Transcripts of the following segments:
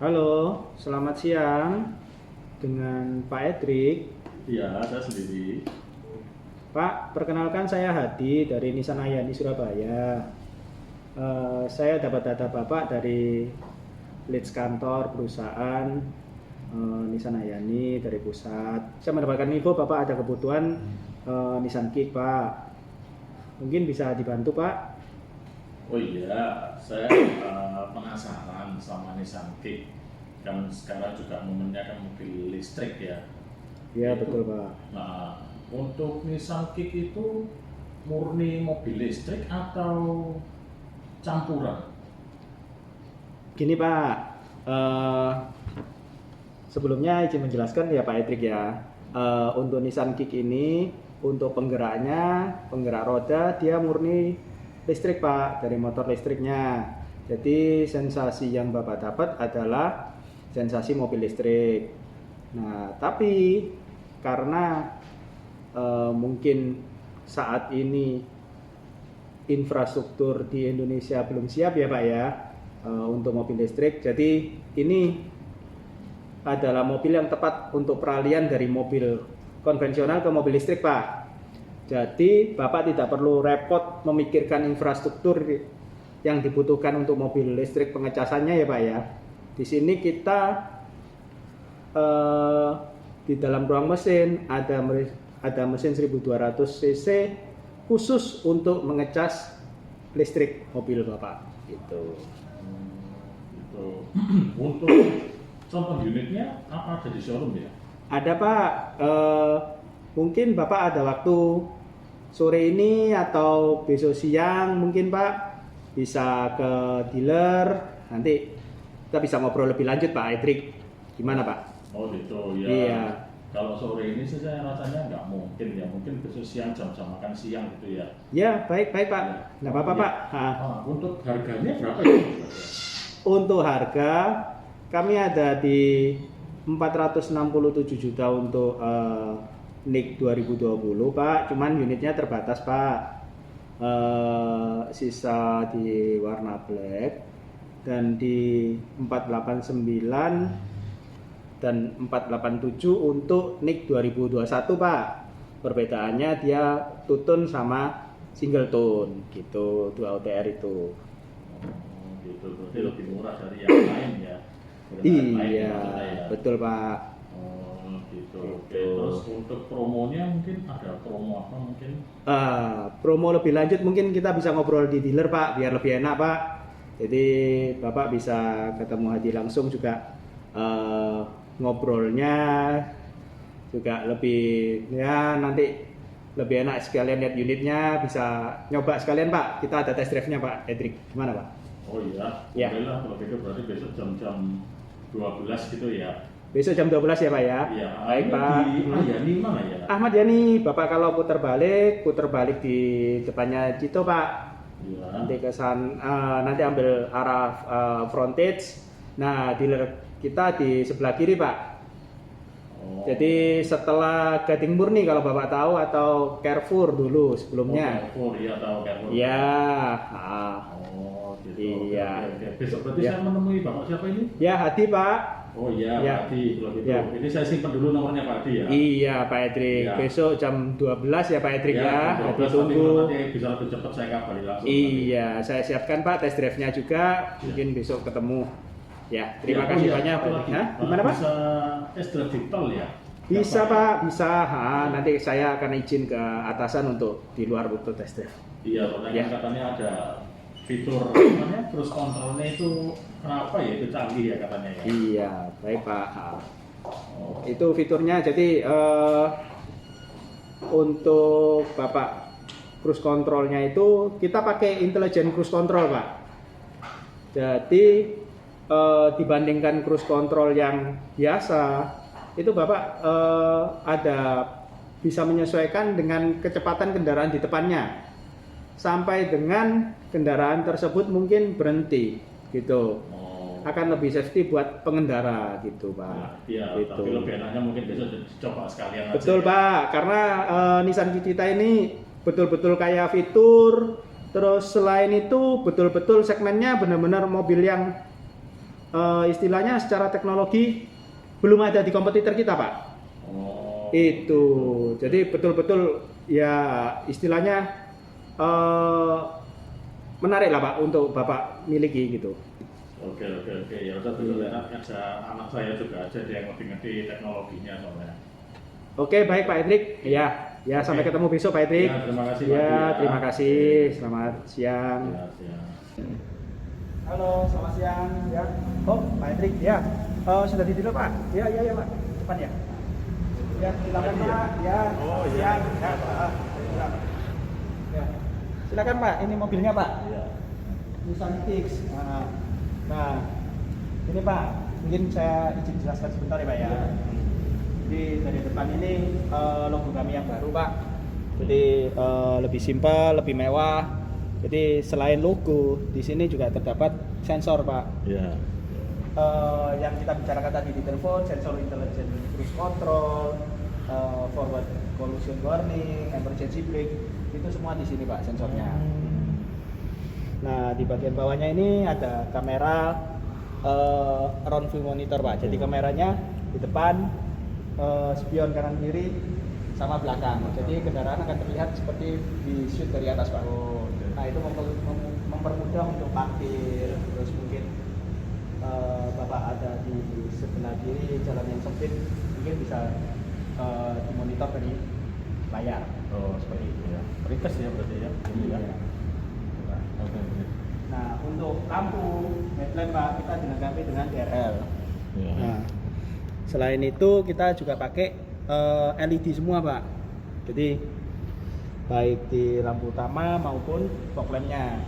Halo, selamat siang dengan Pak Edrik. Iya, saya sendiri. Pak, perkenalkan saya Hadi dari Nissan Ayani Surabaya. Saya dapat data Bapak dari leads kantor perusahaan Nissan Ayani dari pusat. Saya mendapatkan info Bapak ada kebutuhan Nissan Kick, Pak. Mungkin bisa dibantu, Pak? Oh iya, saya penasaran sama Nissan Kick. Kan sekarang juga momennya kan mobil listrik ya. Iya, Itu. betul, Pak. Nah, untuk Nissan Kick itu murni mobil listrik atau campuran? Gini, Pak. Eh, Sebelumnya izin menjelaskan ya Pak Edrik ya. Untuk Nissan Kick ini untuk penggerak roda dia murni listrik Pak, dari motor listriknya. Jadi sensasi yang Bapak dapat adalah sensasi mobil listrik. Nah, tapi karena mungkin saat ini infrastruktur di Indonesia belum siap ya Pak ya untuk mobil listrik. Jadi ini adalah mobil yang tepat untuk peralihan dari mobil konvensional ke mobil listrik, Pak. Jadi, Bapak tidak perlu repot memikirkan infrastruktur yang dibutuhkan untuk mobil listrik pengecasannya ya, Pak ya. Di sini kita di dalam ruang mesin ada mesin 1200 cc khusus untuk mengecas listrik mobil Bapak. Gitu. Gitu. Untuk contoh unitnya apa ada di showroom ya? Ada Pak, mungkin Bapak ada waktu sore ini atau besok siang mungkin Pak bisa ke dealer, nanti kita bisa ngobrol lebih lanjut Pak Edrik. Gimana Pak? Oh gitu ya. Iya. Kalau sore ini sih saya rasanya nggak mungkin ya. Mungkin besok siang jam-jam makan siang gitu ya. Ya baik Pak. Ya. Nggak apa-apa Ya. Pak. Untuk harganya berapa ya? Untuk harga kami ada di 467 juta untuk NIK 2020 Pak, cuman unitnya terbatas Pak. Sisa di warna black dan di 489 dan 487 untuk NIK 2021 Pak. Perbedaannya dia two-tone sama single tone gitu, 2 OTR itu. Gitu, berarti lebih murah dari yang lain ya. Iya, betul Pak. Oh gitu. Oke, terus untuk promonya mungkin ada promo apa mungkin? Promo lebih lanjut mungkin kita bisa ngobrol di dealer Pak, biar lebih enak Pak. Jadi Bapak bisa ketemu Hadi langsung juga, ngobrolnya juga lebih ya nanti lebih enak, sekalian lihat unitnya, bisa nyoba sekalian Pak. Kita ada test drive-nya Pak Edrik, gimana Pak? Oh iya, Ya. boleh lah kalau gitu, berarti besok jam-jam 12 gitu ya. Besok jam 12 ya Pak ya? Iya, Baik ini Pak. Di Ayani mana ya? Ahmad Yani, Bapak kalau putar balik di depannya Cito Pak. Iya. Nanti nanti ambil arah frontage. Nah, dealer kita di sebelah kiri Pak. Oh. Jadi setelah Gading Murni kalau Bapak tahu, atau Carrefour dulu sebelumnya. Carrefour, iya tahu Carrefour. Ya. Oh gitu. Iya. Oke. Besok berarti Ya. saya menemui Bapak siapa ini? Ya Hadi Pak. Oh iya, Ya. Pak Adi, kalau gitu. Ya. Ini saya simpan dulu nomornya Pak Adi ya. Iya Pak Edrik. Ya. Besok jam 12 ya Pak Edrik ya. Hadi 12, tapi tunggu. nanti bisa lebih cepat saya kabari langsung. Iya, saya siapkan Pak test drive-nya juga. Mungkin besok ketemu. Ya, terima kasih banyak Pak. Hah? Gimana Pak? Bisa test drive di tol ya? Bisa Pak, bisa. Nanti saya akan izin ke atasan untuk di luar untuk test drive. Iya, soalnya Ya. kan katanya ada fitur namanya cruise controlnya itu apa ya, itu canggih ya katanya ya. Iya, baik Pak. Oh. Itu fiturnya. Jadi untuk Bapak cruise controlnya itu kita pakai intelligent cruise control Pak. Jadi dibandingkan cruise control yang biasa, itu Bapak ada bisa menyesuaikan dengan kecepatan kendaraan di depannya, sampai dengan kendaraan tersebut mungkin berhenti gitu. Akan lebih safety buat pengendara gitu Pak. Iya, Gitu. tapi lebih enaknya mungkin besok coba sekalian aja. Betul ya. Pak, karena Nissan kita ini betul-betul kayak fitur. Terus selain itu betul-betul segmennya benar-benar mobil yang istilahnya secara teknologi belum ada di kompetitor kita, Pak. Oh. Itu. Jadi betul-betul ya istilahnya menarik lah, Pak, untuk Bapak miliki gitu. Oke. Ya udah betul ya. Ada anak saya juga ada dia yang lebih ngerti teknologinya soalnya. Oke, baik Pak Edrik. Ya sampai ketemu besok Pak Edrik. Ya, terima kasih Pak Ya, Edrik, terima kasih. Selamat siang. Ya, siap. Halo, selamat siang. Ya. Oh, Pak Edrik. Ya. Sudah di dulu, Pak. Ya, Pak. Depan ya. Ya, silakan Pak. Ya. Oh, iya. siang. Ya, Pak. Silakan. Ya. Silakan Pak, ini mobilnya Pak. Iya. Nissan Kicks. Nah, ini Pak, mungkin saya izin jelaskan sebentar ya Pak ya. Jadi dari depan ini logo kami yang baru Pak. Jadi lebih simpel, lebih mewah. Jadi selain logo, di sini juga terdapat sensor Pak. Iya. Yang kita bicarakan tadi di telepon, sensor intelligent cruise control, forward collision warning, emergency brake, itu semua di sini Pak sensornya. Nah di bagian bawahnya ini ada kamera round view monitor Pak. Jadi kameranya di depan, spion kanan kiri sama belakang. Jadi kendaraan akan terlihat seperti di shoot dari atas Pak. Nah itu mempermudah untuk parkir, terus mungkin Bapak ada di sebelah kiri jalan yang sempit, mungkin bisa dimonitor dari layar. Oh, seperti itu ya. Ringkas ya berarti ya. Ini ya. Iya. Oke. Nah untuk lampu headlamp Pak, kita dilengkapi dengan DRL. Iya. Nah selain itu kita juga pakai LED semua Pak. Jadi baik di lampu utama maupun fog lamp-nya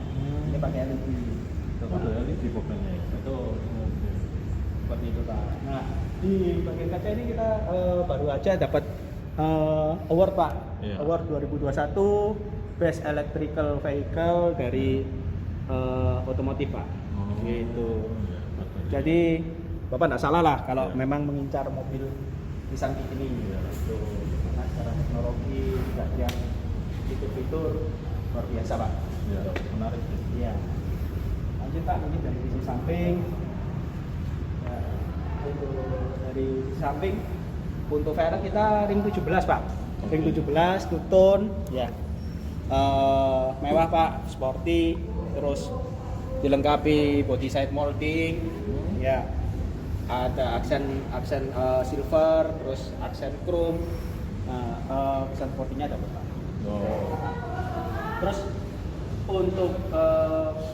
ini pakai LED. Oh, ada LED pokoknya ya. Betul. Seperti itu Pak. Nah di bagian kaca ini kita baru aja dapat award Pak. Iya. Award 2021 Best Electrical Vehicle dari otomotif Pak. Gitu. Iya, betul. Jadi Bapak nggak salah lah kalau Iya. memang mengincar mobil Nissan Kicks ini. Iya. Gitu. Karena secara teknologi juga yang fitur-fitur luar biasa Pak. Iya, menarik. Iya. Lanjut Pak, mungkin dari sisi samping. Ya, untuk dari sisi samping untuk velg kita ring 17 Pak. Ring 17 two tone ya. Mewah Pak, sporty, terus dilengkapi body side molding. Ya. Ada aksen silver, terus aksen chrome. Nah, aksen sportinya dapat Pak. Oh. Terus untuk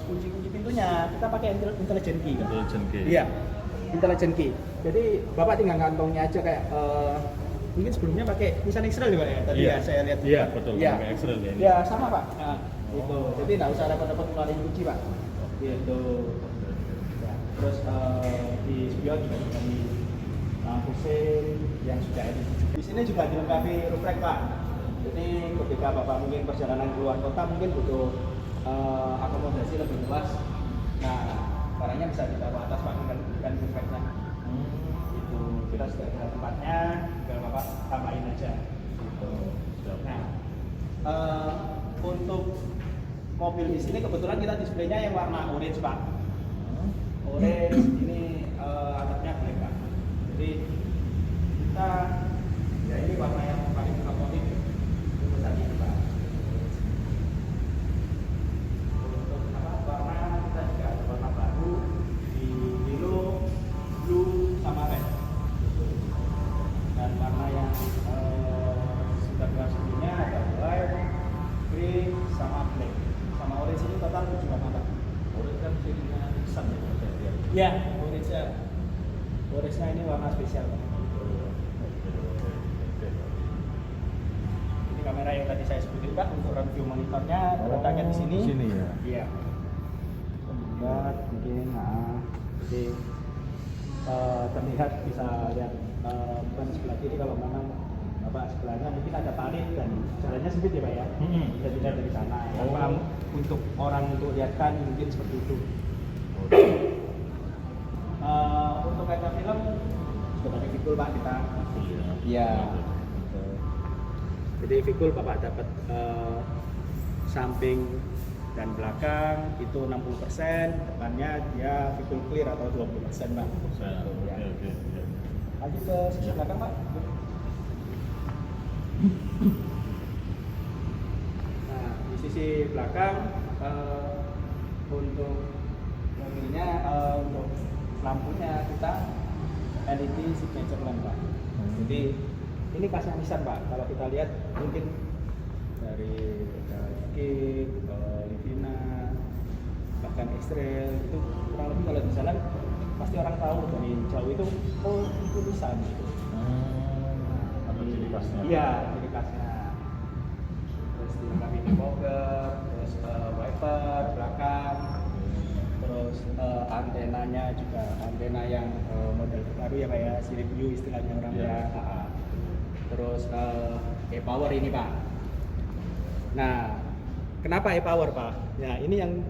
kunci-kunci pintunya kita pakai intelligent key. Kan? Intelligent key. Iya, intelligent key. Jadi Bapak tinggal ngantongnya aja kayak mungkin sebelumnya pakai Nissan X-Trail ya Pak ya. Tadi Iya. ya saya lihat. Iya, betul. Iya. Pakai X-Trail ya ini. Ya sama Pak. Nah, itu. Jadi nggak usah repot-repot ngeluarin kunci Pak. Gitu. Ya, terus di spion juga di lampu sein yang sudah LED. Di sini juga dilengkapi roof rack Pak. Jadi ketika Bapak mungkin perjalanan keluar kota mungkin butuh akomodasi lebih luas. Nah, barangnya bisa ditaruh atas Pak dengan roof rack-nya. Itu kita sudah ada tempatnya, tinggal Bapak tambahin aja. Gitu. Nah, untuk mobil di sini kebetulan kita displaynya yang warna orange Pak. Orange ini atapnya black Pak. Jadi kita ya ini warna yang paling favorit untuk saat ini Pak. Untuk warna kita juga ada warna baru di yellow, blue sama red. Dan warna yang sudah kelas sebelumnya ada white, green sama black. Sama orange ini total 7 warna Pak. Orange kan cirinya Nissan ya. Ya, orange-nya. Orange-nya ini warna spesial Pak. Ini kamera yang tadi saya sebutin Pak untuk review monitornya letaknya di sini. Di sini ya. Iya. Lihat mungkin, jadi terlihat bisa lihat bukan sebelah kiri kalau memang Bapak sebelahnya mungkin ada parit dan jalannya sempit ya Pak ya. Bisa dilihat dari sana. Tanpa untuk orang untuk lihatkan mungkin seperti itu. Untuk kaca film sudah pakai Vicul Pak kita. Iya. Jadi Vicul Bapak dapat samping dan belakang itu 60%, depannya dia full clear atau 20% Pak. Oke. Lanjut ke sisi belakang Pak. Nah, di sisi belakang untuk mobilnya, untuk lampunya kita LED signature lamp Pak. Jadi ini khasnya Nissan Pak. Kalau kita lihat mungkin dari Kick, Livina, bahkan X-Trail itu kurang lebih kalau di jalan pasti orang tahu dari jauh itu oh itu Nissan gitu. Ada ciri khasnya. Iya, ciri khasnya. Terus dilengkapi fogger, terus wiper belakang, terus antenanya juga antena yang model terbaru ya Pak ya, Sirip View istilahnya orang ya. Terus e-power ini Pak. Nah, kenapa e-power Pak? Nah ini yang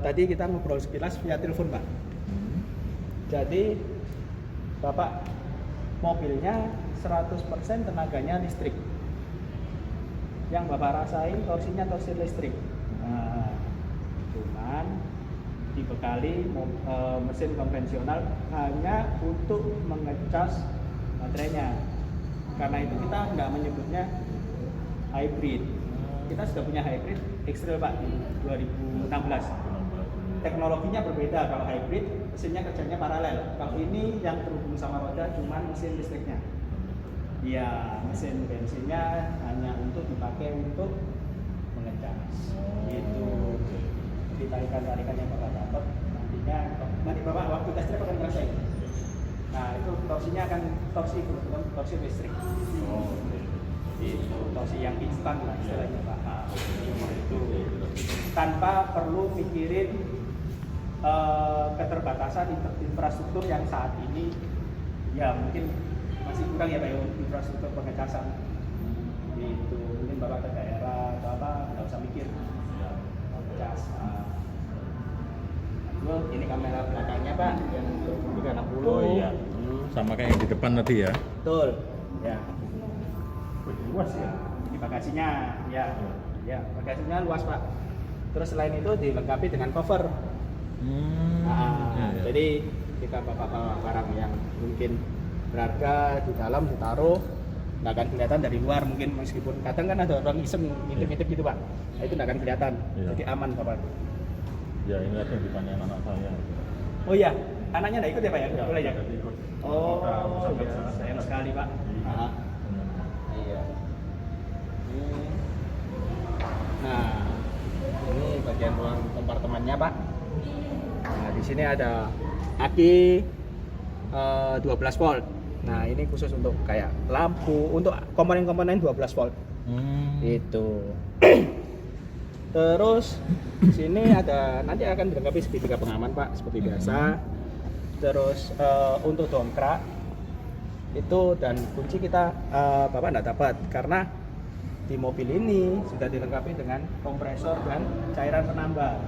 tadi kita ngobrol sekilas via telepon Pak. Jadi Bapak mobilnya 100% tenaganya listrik. Yang Bapak rasain torsinya torsi listrik. Nah, cuman dibekali mesin konvensional hanya untuk mengecas baterainya. Karena itu kita nggak menyebutnya hybrid. Kita sudah punya hybrid X-Trail Pak di 2016. Teknologinya berbeda. Kalau hybrid mesinnya kerjanya paralel. Kalau ini yang terhubung sama roda cuma mesin listriknya. Ya, mesin bensinnya hanya untuk dipakai untuk mengecas. Gitu. Jadi tarikan yang Bapak dapat nantinya nanti Bapak waktu tes drive akan ngerasain. Nah, itu torsinya akan torsi listrik. Itu torsi yang instan lah istilahnya Pak. Itu tanpa perlu mikirin keterbatasan infrastruktur yang saat ini ya mungkin masih kurang ya Pak ya, infrastruktur pengecasan. Itu mungkin Bapak ke daerah atau apa nggak usah mikir ngecas. Ini kamera belakangnya Pak yang 360. Oh iya. Sama kayak yang di depan tadi ya. Betul. Ya. Luas ya. Di bagasinya ya. Ya, bagasinya luas Pak. Terus selain itu dilengkapi dengan cover. Jadi kita bawa barang yang mungkin berharga di dalam ditaruh nggak akan kelihatan dari luar, mungkin meskipun kadang kan ada orang iseng ngintip-ngintip gitu Pak. Nah, itu nggak akan kelihatan. Jadi aman Bapak. Ya ini ada yang ditanyain anak saya. Oh iya, anaknya nggak ikut ya Pak ya? Boleh ya? Ikut. Oh, ya, sayang sekali Pak. Iya. Nah, ini bagian ruang kompartemennya Pak. Nah, di sini ada aki 12 volt. Nah, ini khusus untuk kayak lampu, untuk komponen-komponen 12 volt. Itu. Terus sini ada nanti akan dilengkapi segitiga pengaman Pak seperti biasa. Terus untuk dongkrak itu dan kunci kita Bapak nggak dapat karena di mobil ini sudah dilengkapi dengan kompresor dan cairan penambah.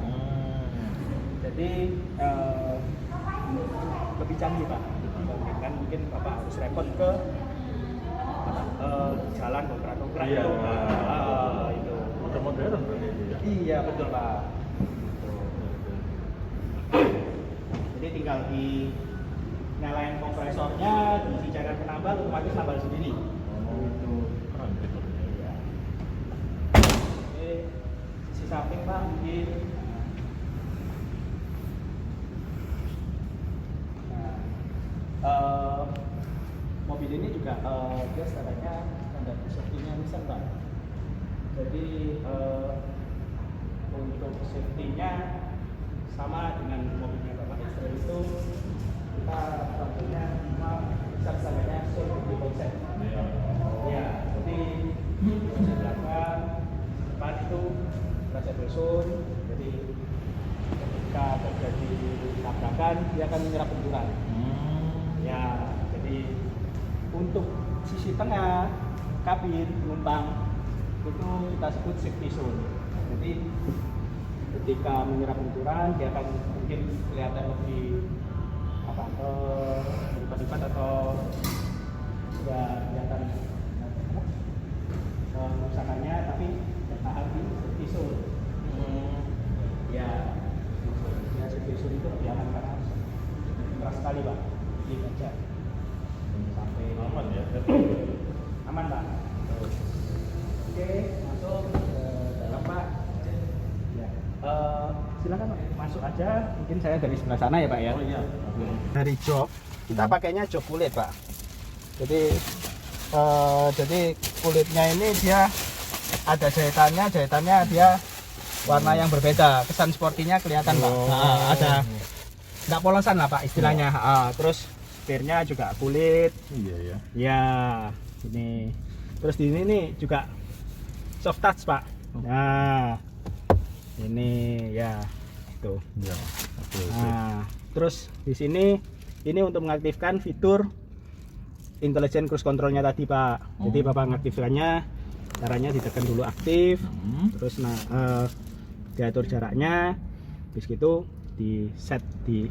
Jadi lebih canggih Pak. Dibandingkan mungkin Bapak harus repot ke jalan dongkrak-dongkrak Iya. Itu. Udah modern berarti itu ya. Iya betul Pak. Jadi tinggal di nyalain kompresornya, diisi cairan penambah, otomatis nambah sendiri. Itu. Keren fiturnya. Iya. Oke, sisi samping Pak mungkin. Nah, mobil ini juga dia standarnya standar safety-nya Nissan Pak. Jadi untuk safety-nya sama dengan mobilnya Bapak X-Trail itu kita tentunya standarnya safety concept. Ya, jadi di belakang depan itu reservoir zone. Jadi ketika terjadi tabrakan dia akan menyerap benturan. Ya, jadi untuk sisi tengah kabin penumpang itu kita sebut safety zone. Jadi ketika menyerap benturan dia akan mungkin kelihatan lebih lipat-lipat atau ya kelihatan kerusakannya, tapi bertahan di safety zone. Ya, ya sensor itu lebih aman karena keras sekali pak. Ini aja sampai Aman ya. aman pak. Oke, masuk ke dalam pak. Ya, silakan pak, masuk aja. Mungkin saya dari sebelah sana ya pak ya. Oh iya. Dari jok, kita pakainya jok kulit pak. Jadi kulitnya ini dia ada jahitannya dia warna yang berbeda, kesan sportinya kelihatan pak. Ada nggak polosan lah pak istilahnya. Terus setirnya juga kulit. Iya ya. Ya, ini. Terus di ini nih juga soft touch pak. Nah, ini ya tuh. Ya. Oke. Nah, terus di sini ini untuk mengaktifkan fitur intelligent cruise controlnya tadi pak. Jadi bapak mengaktifkannya, caranya ditekan dulu aktif, terus diatur jaraknya, habis gitu di set di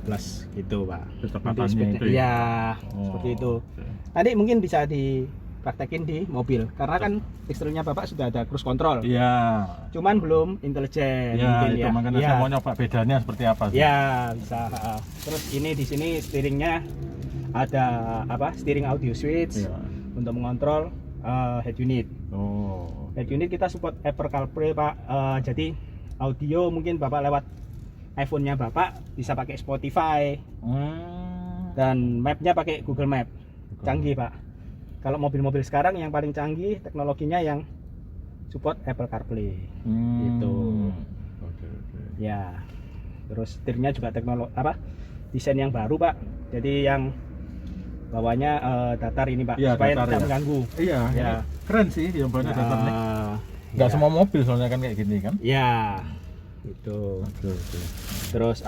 plus gitu pak. Kecepatannya itu ya, seperti itu. Oke. Nanti mungkin bisa dipraktekin di mobil karena kan teksturnya bapak sudah ada cruise control, Iya. cuman belum intelijen. Ya, mungkin itu ya. makanya Ya. saya mau nyoba bedanya seperti apa sih. Ya bisa. Terus ini di sini steeringnya ada apa? Steering audio switch Iya. untuk mengontrol head unit. Oh. Head unit kita support Apple CarPlay pak. Jadi audio mungkin bapak lewat iPhone-nya bapak bisa pakai Spotify dan mapnya pakai Google Map. Canggih pak. Kalau mobil-mobil sekarang yang paling canggih teknologinya yang support Apple CarPlay. Gitu. Oke, oke. Ya, terus setirnya juga teknologi apa? Desain yang baru pak. Jadi yang bawahnya datar ini pak, Iya, supaya datar, tidak ya. mengganggu. Iya, Ya. ini keren sih yang banyak datar nih. Nggak ya. semua mobil soalnya kan kayak gini kan. Ya, itu. Oke, oke. Terus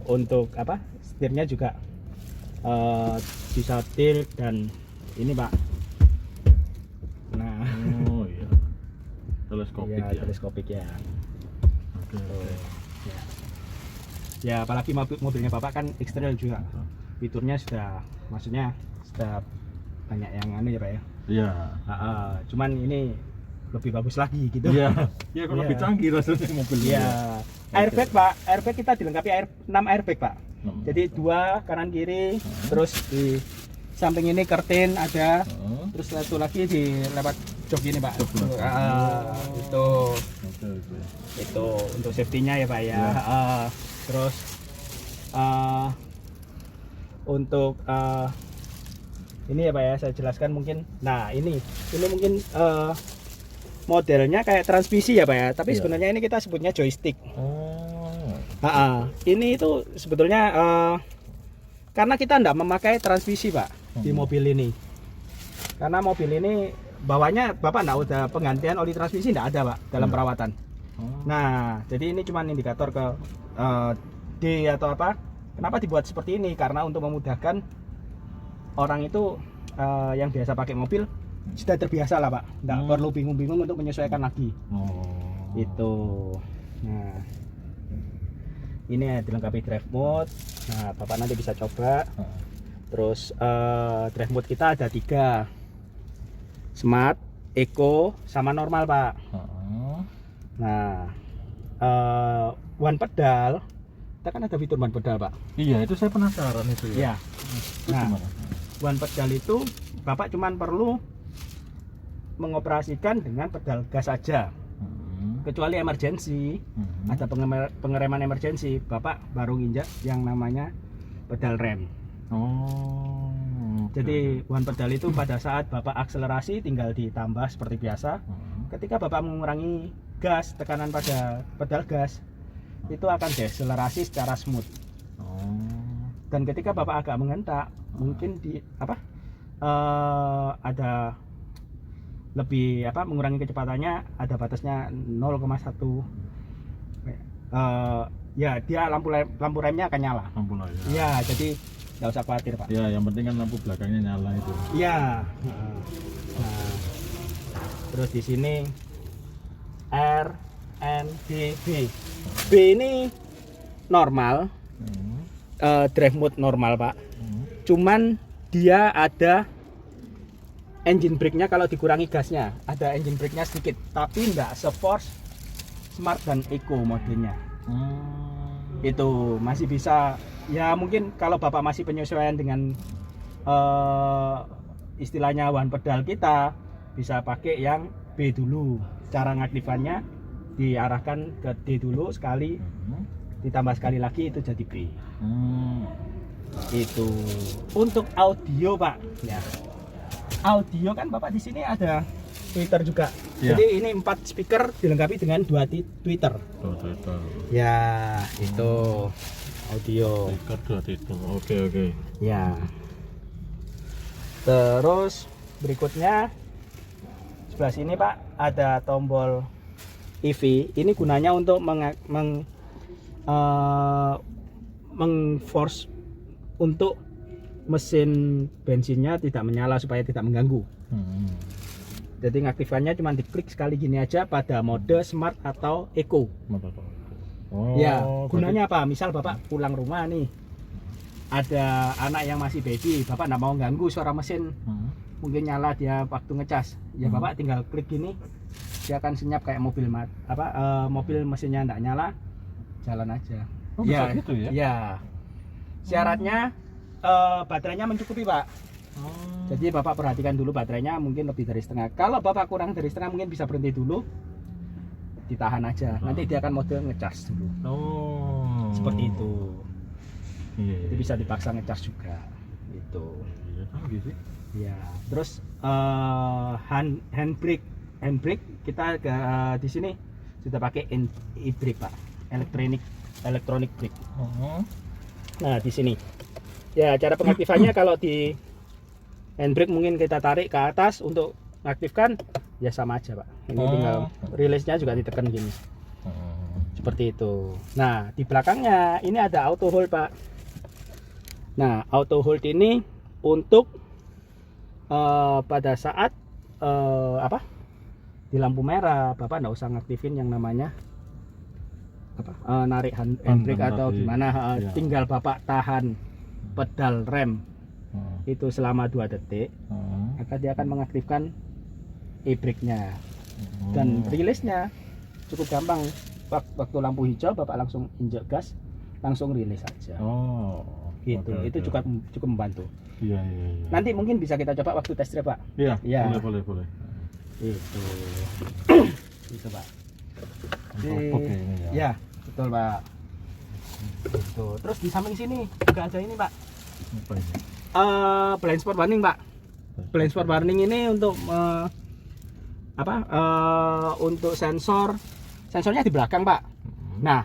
untuk apa? Setirnya juga bisa tilt dan ini pak. Nah, Oh iya. Teleskopik ya, ya. teleskopik ya. Oke, Tuh, oke. ya. Ya, apalagi mobilnya bapak kan eksternal juga. Fiturnya sudah, maksudnya sudah banyak yang anu ya pak ya. Iya. Cuman ini lebih bagus lagi gitu. Iya. Iya, kalau Iya. lebih canggih rasanya mobil. Iya. Airbag pak, airbag kita dilengkapi 6 airbag pak. Jadi 2 kanan kiri, terus di samping ini curtain ada, terus satu lagi di lewat jok ini pak. Jok belakang. Itu Oke, oke. itu untuk safety-nya ya pak ya. Iya. Terus untuk ini ya pak ya, saya jelaskan mungkin. Nah ini mungkin modelnya kayak transmisi ya pak ya, tapi Iya. sebenarnya ini kita sebutnya joystick. Oh. Ini itu sebetulnya karena kita tidak memakai transmisi pak di mobil ini, karena mobil ini bawahnya bapak tidak ada penggantian oli transmisi, tidak ada pak dalam perawatan. Nah jadi ini cuma indikator ke D atau apa. Kenapa dibuat seperti ini? Karena untuk memudahkan orang itu yang biasa pakai mobil sudah terbiasa lah pak, tidak perlu bingung-bingung untuk menyesuaikan lagi. Itu. Nah ini dilengkapi drive mode. Nah bapak nanti bisa coba. Terus drive mode kita ada 3, smart, eco, sama normal pak. Nah one pedal, kita kan ada fitur one pedal pak. Iya, itu saya penasaran itu ya. Ya. Itu Nah gimana? one pedal itu bapak cuman perlu mengoperasikan dengan pedal gas saja, kecuali emergency, ada pengereman emergency, bapak baru nginjak yang namanya pedal rem. Jadi one pedal itu pada saat bapak akselerasi tinggal ditambah seperti biasa. Ketika bapak mengurangi gas, tekanan pada pedal gas itu akan deakselerasi secara smooth. Dan ketika bapak agak mengentak, mungkin di ada lebih mengurangi kecepatannya, ada batasnya 0,1. Ya dia lampu remnya akan nyala. Lampu lah ya. Ya jadi nggak usah khawatir pak. Ya, yang penting kan lampu belakangnya nyala itu. Iya. Nah, terus di sini R, N, D, B. B ini normal, drive mode normal pak. Cuman dia ada engine brake-nya kalau dikurangi gasnya, ada engine brake-nya sedikit, tapi nggak se-force Smart dan Eco modenya. Hmm. Itu masih bisa, ya mungkin kalau Bapak masih penyesuaian dengan istilahnya one pedal, kita bisa pakai yang B dulu. Cara ngaktifannya diarahkan ke D dulu sekali, ditambah sekali lagi itu jadi B. Itu untuk audio Pak. Ya, audio kan Bapak di sini ada tweeter juga. Ya. Jadi ini 4 speaker dilengkapi dengan 2 tweeter. Ya, itu audio. Speaker 2 titel. Oke. Ya. Terus berikutnya sebelah sini Pak ada tombol EV. Ini gunanya untuk meng-force untuk mesin bensinnya tidak menyala supaya tidak mengganggu. Jadi ngaktifannya cuma diklik sekali gini aja pada mode Smart atau Eco. Ya, gunanya apa? Misal Bapak pulang rumah nih, ada anak yang masih baby, Bapak nggak mau ganggu suara mesin, mungkin nyala dia waktu ngecas. Ya Bapak tinggal klik gini, dia akan senyap kayak mobil mobil mesinnya nggak nyala, jalan aja. Oh, bisa gitu ya? Ya. Syaratnya baterainya mencukupi Pak. Jadi Bapak perhatikan dulu baterainya mungkin lebih dari setengah. Kalau Bapak kurang dari setengah mungkin bisa berhenti dulu, ditahan aja. Nanti dia akan mode ngecas dulu. Seperti itu. Jadi bisa dipaksa ngecas juga. Itu. Gitu. Ya. Terus handbrake kita di sini sudah pakai e-brake Pak. Electronic brake. Nah di sini. Ya cara pengaktifannya kalau di handbrake mungkin kita tarik ke atas untuk mengaktifkan, ya sama aja Pak. Ini tinggal release-nya juga ditekan gini. Seperti itu. Nah di belakangnya ini ada auto hold Pak. Nah auto hold ini untuk pada saat di lampu merah Bapak nggak usah ngaktifin yang namanya narik handbrake atau gimana. Tinggal Bapak tahan pedal rem itu selama 2 detik, maka dia akan mengaktifkan e-brake-nya. Dan rilisnya cukup gampang. Waktu lampu hijau Bapak langsung injek gas, langsung rilis aja. Gitu. Itu cukup membantu. Iya. Nanti mungkin bisa kita coba waktu tes drive Pak. Iya. Boleh. Itu. Itu Pak. Empuk ini ya. Ya, betul Pak. Itu. Terus di samping sini juga ada ini Pak. Apa ini? Blind spot warning Pak. Blind spot warning ini untuk untuk sensornya di belakang Pak. Nah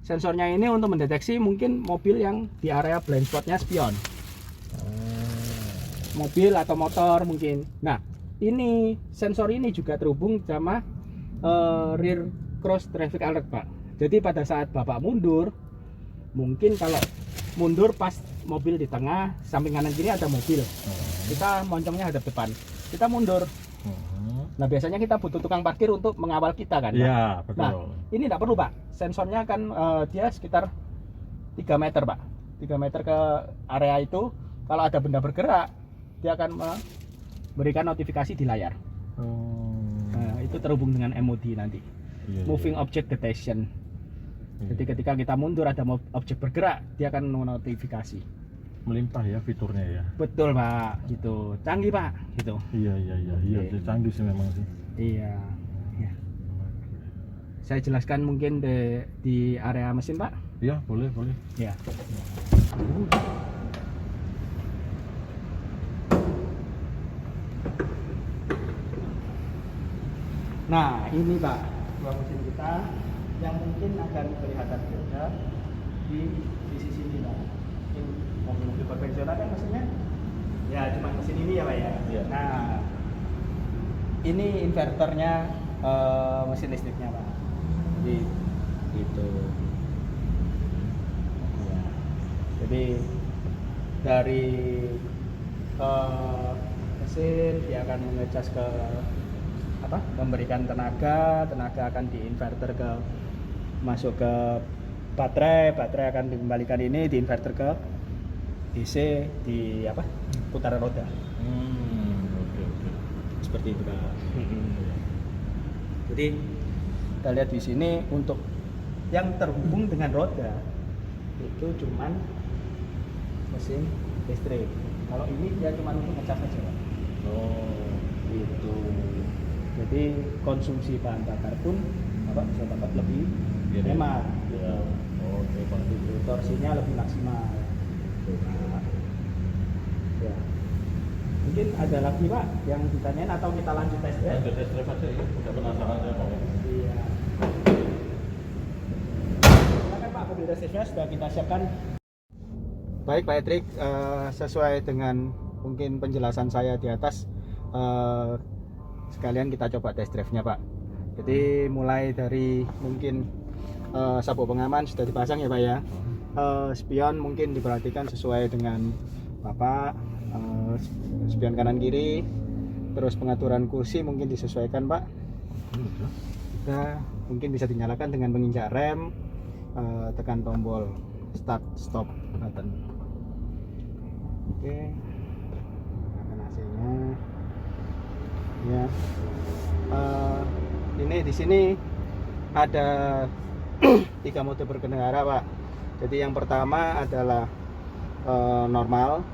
sensornya ini untuk mendeteksi mungkin mobil yang di area blind spotnya spion, mobil atau motor mungkin. Nah ini sensor ini juga terhubung sama rear cross traffic alert Pak. Jadi pada saat Bapak mundur, mungkin kalau mundur pas mobil di tengah, samping kanan kiri ada mobil, kita moncongnya hadap depan, kita mundur. Nah biasanya kita butuh tukang parkir untuk mengawal kita kan Pak? Iya betul. Nah ini tidak perlu Pak, sensornya kan dia sekitar 3 meter Pak, 3 meter ke area itu. Kalau ada benda bergerak, dia akan memberikan notifikasi di layar. Nah, itu terhubung dengan MOD nanti, Moving Object Detection. Jadi ketika kita mundur ada objek bergerak, dia akan notifikasi. Melimpah ya fiturnya ya. Betul Pak, gitu. Canggih Pak, gitu. Iya, canggih sih memang sih. Iya. Saya jelaskan mungkin di area mesin Pak. Iya, boleh. Ya. Nah, ini Pak, dua mesin kita yang mungkin akan kelihatan beda di sisi sini Pak. Ini mobil-mobil konvensional kan mesinnya ya cuma mesin ini ya Pak ya. Iya. Nah, ini inverternya mesin listriknya Pak. Jadi gitu. Ya. Jadi dari mesin dia akan mengecas ke memberikan tenaga akan diinverter ke masuk ke baterai akan dikembalikan ini diinverter ke DC di putaran roda. Oke. Seperti itu Pak. Jadi kita lihat di sini untuk yang terhubung dengan roda itu cuman mesin listrik. Kalau ini dia cuma untuk ngecas saja, Pak. Oh, Gitu. Jadi konsumsi bahan bakar pun Bapak bisa dapat lebih Iya. hemat. Ya. Oke, Pak. Gitu. Torsinya lebih maksimal. Nah, ya. Mungkin ada lagi Pak yang ditanyain atau kita lanjut tes drive? Lanjut tes drive aja ya. Udah penasaran saya, Pak. Iya. Silakan Pak, mobil tes drive sudah kita siapkan. Baik Pak Edrik, sesuai dengan mungkin penjelasan saya di atas, sekalian kita coba test drive-nya Pak. Jadi mulai dari mungkin sabuk pengaman sudah dipasang ya Pak ya. Spion mungkin diperhatikan sesuai dengan Bapak, spion kanan kiri. Terus pengaturan kursi mungkin disesuaikan Pak. Kita mungkin bisa dinyalakan dengan menginjak rem, tekan tombol start stop button. Oke, nyalakan AC-nya. Ya, ini di sini ada 3 mode berkendara Pak. Jadi yang pertama adalah normal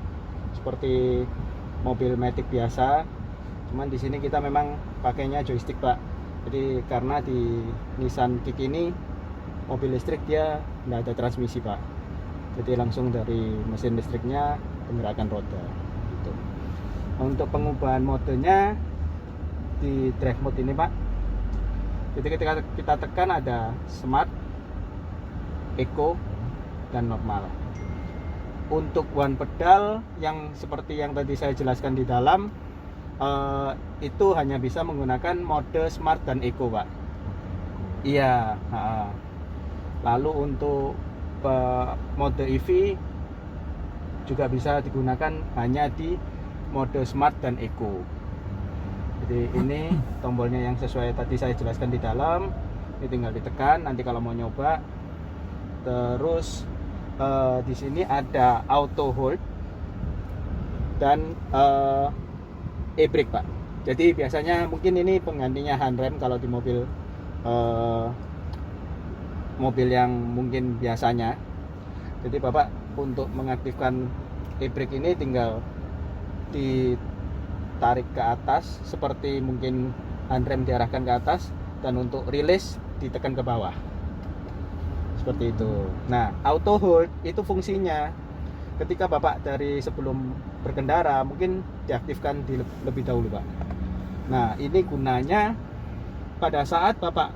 seperti mobil Matic biasa. Cuman di sini kita memang pakainya joystick Pak. Jadi karena di Nissan Kick ini mobil listrik dia tidak ada transmisi Pak. Jadi langsung dari mesin listriknya penggerakan roda. Gitu. Untuk pengubahan modenya di drive mode ini Pak. Jadi ketika kita tekan ada smart, eco, dan normal. Untuk one pedal yang seperti yang tadi saya jelaskan di dalam, itu hanya bisa menggunakan mode smart dan eco Pak. Iya. Lalu untuk mode EV juga bisa digunakan hanya di mode smart dan eco. Jadi ini tombolnya yang sesuai tadi saya jelaskan di dalam, ini tinggal ditekan. Nanti kalau mau nyoba, terus di sini ada auto hold dan e-brake Pak. Jadi biasanya mungkin ini penggantinya handrem kalau di mobil mobil yang mungkin biasanya. Jadi Bapak untuk mengaktifkan e-brake ini tinggal ditarik ke atas seperti mungkin handrem diarahkan ke atas, dan untuk release ditekan ke bawah seperti itu. Nah, auto hold itu fungsinya ketika Bapak dari sebelum berkendara mungkin diaktifkan lebih dahulu Pak. Nah, ini gunanya pada saat Bapak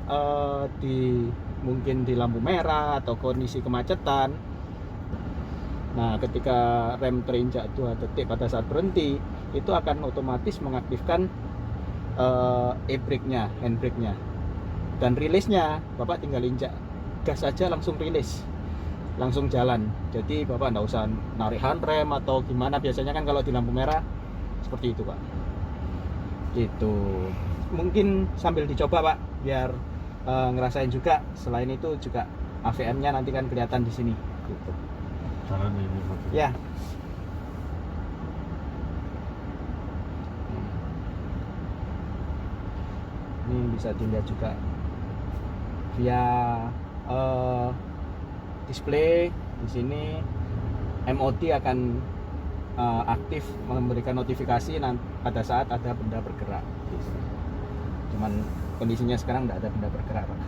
mungkin di lampu merah atau kondisi kemacetan. Nah, ketika rem terinjak 2 detik pada saat berhenti, itu akan otomatis mengaktifkan e-brake-nya, handbrake-nya. Dan rilisnya, Bapak tinggal injak gas saja langsung rilis, langsung jalan. Jadi Bapak nggak usah narik handrem atau gimana. Biasanya kan kalau di lampu merah seperti itu Pak. Gitu. Mungkin sambil dicoba Pak, biar ngerasain juga. Selain itu juga AVM-nya nanti kan kelihatan di sini. Gitu. Caranya ini Pak. Ya. Ini bisa dilihat juga via display di sini. MOD akan aktif memberikan notifikasi pada saat ada benda bergerak. Cuman kondisinya sekarang tidak ada benda bergerak Pak.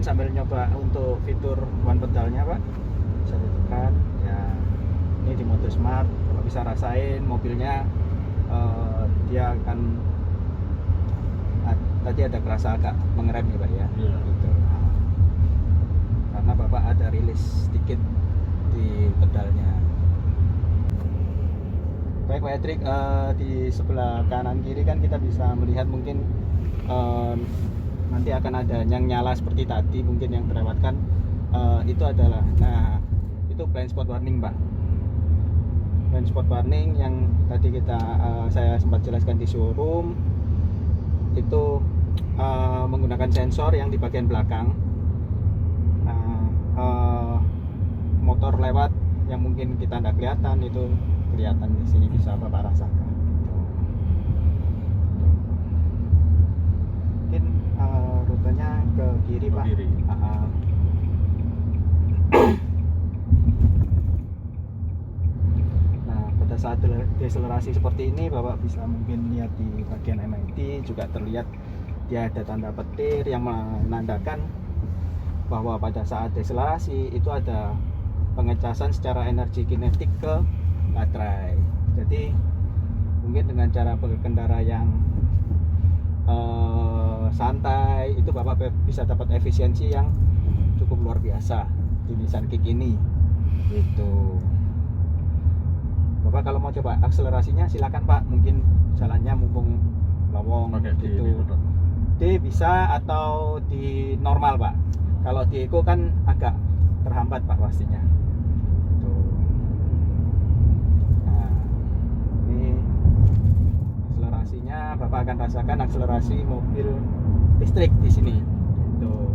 Sambil nyoba untuk fitur one pedalnya Pak, bisa ditekan ya. Ini di mode smart. Kalau bisa rasain mobilnya, dia akan tadi ada kerasa agak mengerem ya Pak ya. Iya. Gitu. Karena Bapak ada rilis sedikit di pedalnya. Baik Pak Edrik, di sebelah kanan kiri kan kita bisa melihat mungkin nanti akan ada yang nyala seperti tadi mungkin yang terlewatkan. Itu adalah, nah itu itu blind spot warning, Pak. Blind spot warning yang tadi saya sempat jelaskan di showroom itu menggunakan sensor yang di bagian belakang. Motor lewat yang mungkin kita tidak kelihatan itu kelihatan di sini, bisa Bapak rasakan. Mungkin rutenya ke kiri, Pak. Kiri. Nah, pada saat deselerasi seperti ini, Bapak bisa mungkin lihat di bagian MIT juga terlihat dia ada tanda petir yang menandakan bahwa pada saat deselerasi itu ada pengecasan secara energi kinetik ke baterai. Jadi mungkin dengan cara berkendara yang santai itu Bapak bisa dapat efisiensi yang cukup luar biasa di Nissan Kick ini. Itu Bapak kalau mau coba akselerasinya silakan Pak, mungkin jalannya mumpung lowong gitu. D bisa atau di normal Pak. Kalau di Eco kan agak terhambat Pak pastinya. Tuh. Nah, ini akselerasinya Bapak akan rasakan akselerasi mobil listrik di sini. Tuh.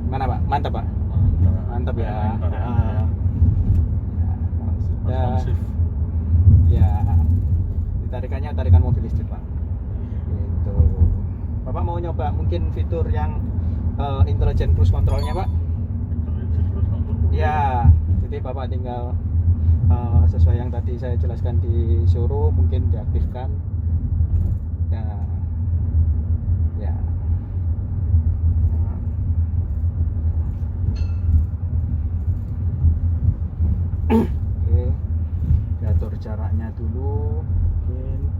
Mana Pak? Mantap Pak. Mantap ya. Sudah. Ya. Tarikannya tarikan mobil listrik Pak. Gitu. Bapak mau nyoba mungkin fitur yang intelligent cruise controlnya Pak? Ya, jadi Bapak tinggal sesuai yang tadi saya jelaskan di showroom, mungkin diaktifkan. Nah, ya. Oke, diatur jaraknya dulu, mungkin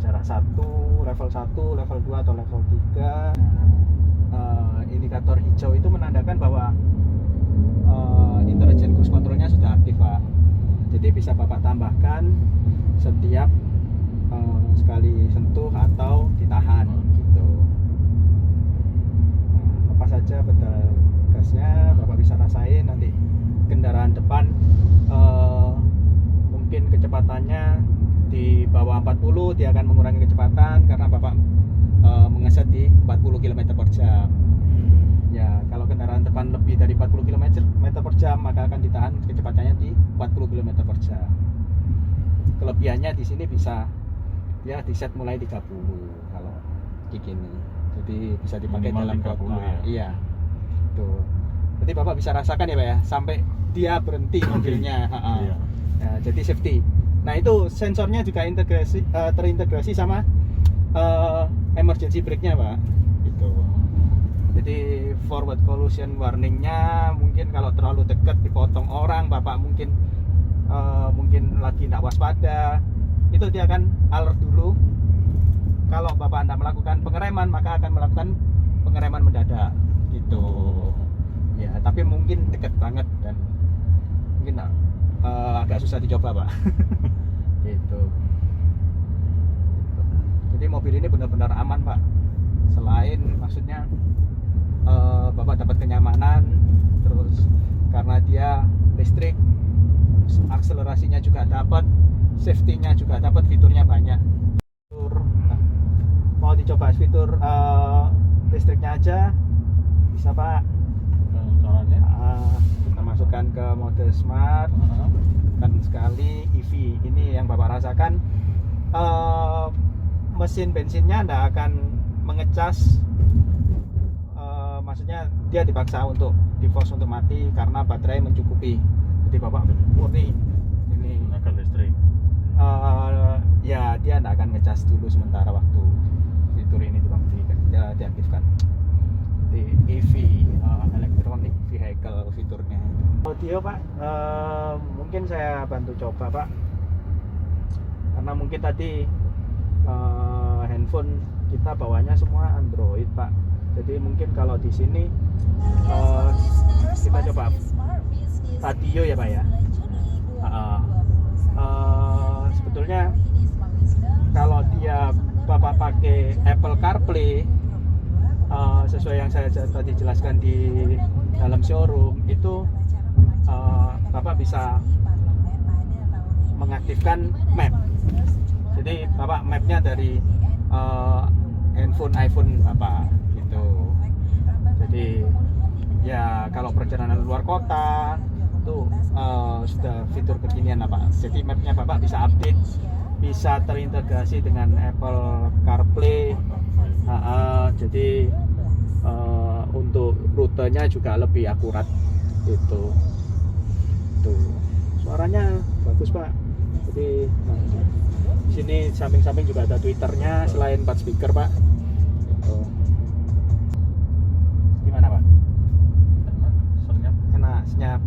jarak 1, level 1, level 2 atau level 3. Indikator hijau itu menandakan bahwa intelligent cruise controlnya sudah aktif Pak. Jadi bisa Bapak tambahkan setiap sekali sentuh atau ditahan gitu. Lepas saja pedal gasnya, Bapak bisa rasain nanti kendaraan depan mungkin kecepatannya di bawah 40, dia akan mengurangi kecepatan karena Bapak mengeset di 40 km per jam. Ya, kalau kendaraan depan lebih dari 40 km per jam maka akan ditahan kecepatannya di 40 km per jam. Kelebihannya di sini bisa ya di set mulai 30 kalau kayak gini. Jadi bisa dipakai minimal dalam 30 kota. ya. Iya. Tuh. Jadi Bapak bisa rasakan ya Pak ya, sampai dia berhenti mobilnya. Iya. Ya, jadi safety. Nah, itu sensornya juga terintegrasi sama emergency brake-nya Pak. Gitu. Jadi forward collision warningnya mungkin kalau terlalu dekat dipotong orang, Bapak mungkin lagi tidak waspada, itu dia akan alert dulu. Kalau Bapak Anda melakukan pengereman, maka akan melakukan pengereman mendadak gitu. Ya, tapi mungkin dekat banget dan mungkin agak susah dicoba Pak. Gitu. Jadi mobil ini benar-benar aman Pak. Selain maksudnya Bapak dapat kenyamanan, terus karena dia listrik, akselerasinya juga dapat, safety-nya juga dapat, fiturnya banyak. Mau dicoba fitur listriknya aja bisa Pak. Caranya Kita masukkan ke mode smart, kan sekali EV. Ini yang Bapak rasakan, mesin bensinnya tidak akan mengecas. Maksudnya dia dipaksa untuk di-force untuk mati karena baterai mencukupi. Jadi Bapak murni ini gunakan listrik. Ya dia tidak akan ngecas dulu sementara waktu fitur ini diaktifkan. Jadi EV, electronic vehicle fiturnya. Audio Pak, mungkin saya bantu coba Pak, karena mungkin tadi handphone kita bawanya semua Android Pak. Jadi mungkin kalau di sini kita coba radio ya Pak ya. Sebetulnya kalau dia Bapak pakai Apple CarPlay, sesuai yang saya tadi jelaskan di dalam showroom itu Bapak bisa mengaktifkan map. Jadi Bapak mapnya dari handphone iPhone Bapak gitu. Jadi ya kalau perjalanan luar kota itu sudah fitur kekinian lah Pak. Jadi mapnya Bapak bisa update, bisa terintegrasi dengan Apple CarPlay. Jadi untuk rutenya juga lebih akurat itu. Tuh suaranya bagus Pak. Jadi di sini samping-samping juga ada Twitternya selain 4 speaker Pak. Tuh. Gimana Pak? Enak, senyap.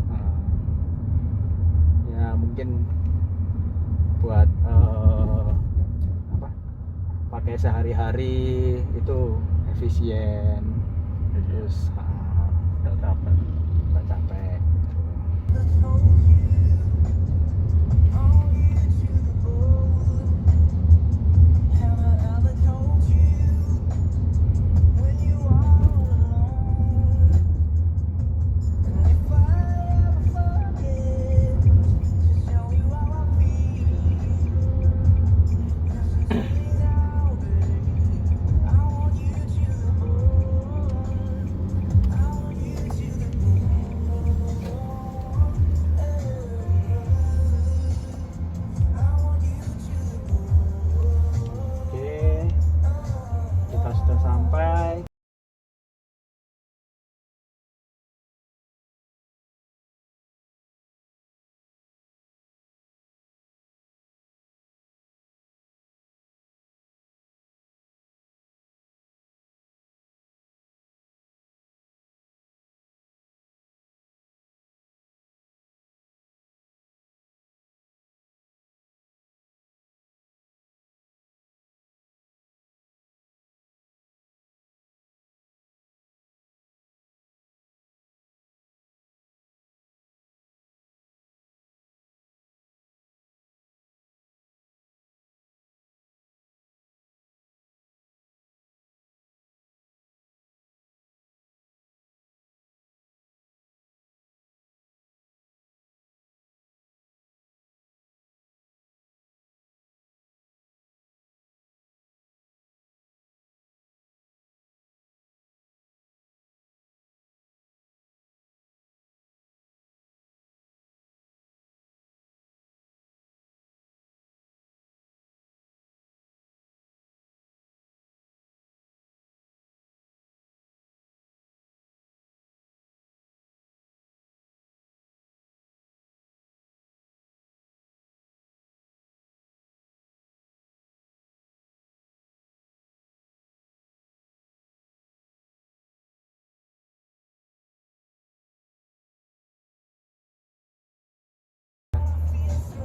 Ya mungkin buat pakai sehari-hari itu efisien, terus nggak capek. Kita sudah sampai.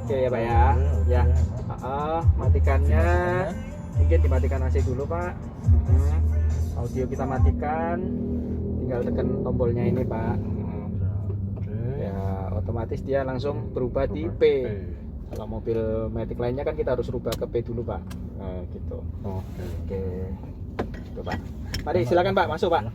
Oke ya Pak ya. Ya. Matikannya. Mungkin dimatikan AC dulu Pak. Audio kita matikan. Tinggal tekan tombolnya ini Pak. Ya, otomatis dia langsung berubah di P. Kalau mobil Matic lainnya kan kita harus rubah ke P dulu Pak. Nah, gitu. Oke. Itu Pak. Mari silakan Pak, masuk Pak.